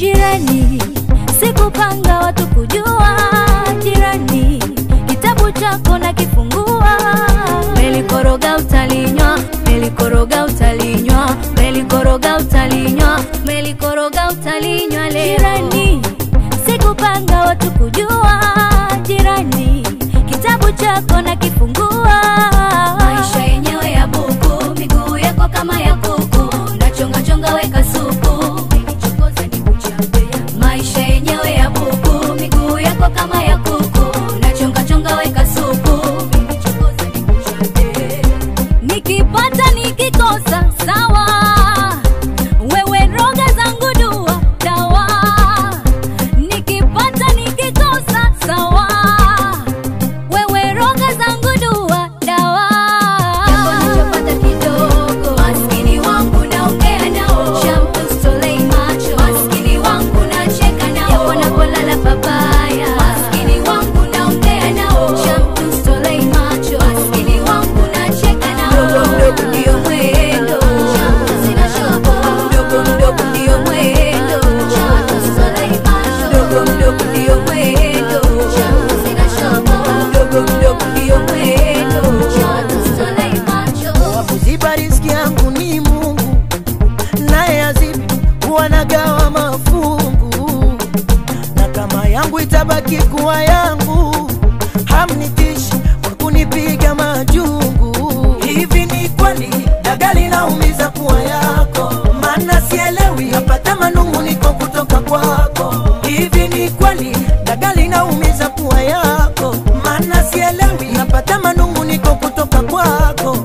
Jirani, sikupanga watu kujua. Jirani, kitabu chako na kifungua. Melikoroga utalinywa, melikoroga utalinywa, melikoroga utalinywa, melikoroga utalinywa leo. Jirani, sikupanga watu kujua. Jirani, kitabu chako na kifungua. Maisha yenyewe ya buku, miguu yako kama ya kuku, na chonga chonga weka supu, nichokoza nikuchape. Maisha yenyewe ya buku, miguu yako kama ya kuku, na chonga chonga weka supu, nichokoza nikuchape. Nikipata nikikosa sawa, wewe roga zangu dua dawa. Nikipata nikikosa sawa, wewe roga zangu dua dawa. Yako nitapata kidogo, maskini wangu naongea nao. Shampoo stolei macho, maskini wangu nacheka nao. Yako napolala papaya, maskini wangu naongea nao. Shampoo stolei macho, maskini wangu nacheka nao. Mdogo mdogo ndio mwendo, shampoo sina shobo. Mdogo mdogo ndio mwendo, shampoo stolei macho. Mdogo mdogo ndio mwendo, shampoo sina shobo. Mdogo mdogo ndio mwendo, shampoo stolei macho. Wakuziba riziki yangu ni Mungu, naye azibi wanagawa mafungu, na kama yangu itabaki kuwa yangu, hamnitishi kwa kunipiga majungu. Hivi ni kweli dagali naumiza kuwa yako? Maana sielewi napata manunguniko kutoka kwako. Hivi ni kweli dagali naumiza kuwa yako? Maana sielewi napata manunguniko kutoka kwako.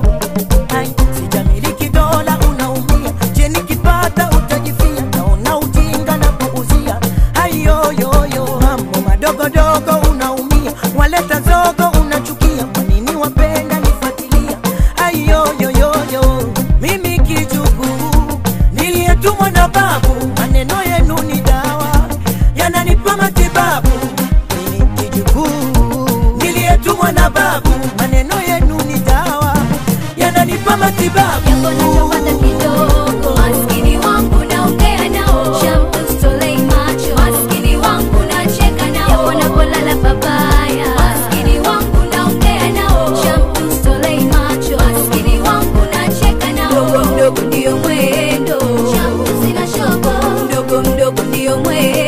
Sijamiliki dola unaumia, je nikipata utajifia? Naona ujinga na kuuzia. Hayo yoyo mambo madogo dogo unaumia, waleta zogo unachukia. Kwa nini wapenda nifuatilia? Hayo yoyo mimi kijukuu niliyetumwa na babu, maneno yenu ni dawa yananipa matibabu. Mimi kijukuu niliyetumwa na babu, maneno yenu ni dawa yananipa matibabu. Yako nachopata kidogo, maskini wangu naongea nao. Shampoo stolei macho, maskini wangu nacheka nao. Yako napolala papaya, maskini wangu naongea nao. Shampoo stolei macho, maskini wangu nacheka nao. Mdogo mdogo ndio mwendo, shampoo sina shobo. Mdogo mdogo ndio mwendo.